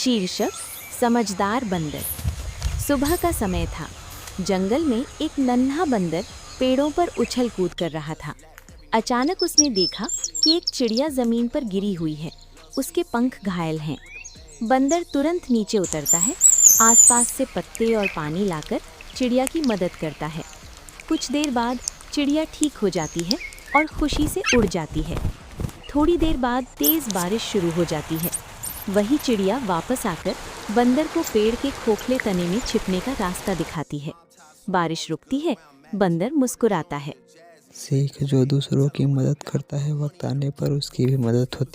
शीर्षक समझदार बंदर। सुबह का समय था। जंगल में एक नन्हा बंदर पेड़ों पर उछल कूद कर रहा था। अचानक उसने देखा कि एक चिड़िया जमीन पर गिरी हुई है। उसके पंख घायल हैं। बंदर तुरंत नीचे उतरता है, आसपास से पत्ते और पानी लाकर चिड़िया की मदद करता है। कुछ देर बाद चिड़िया ठीक हो जाती है और खुशी से उड़ जाती है। थोड़ी देर बाद तेज बारिश शुरू हो जाती है। वही चिड़िया वापस आकर बंदर को पेड़ के खोखले तने में छिपने का रास्ता दिखाती है। बारिश रुकती है, बंदर मुस्कुराता है। सीख, जो दूसरों की मदद करता है वक्त आने पर उसकी भी मदद होती है।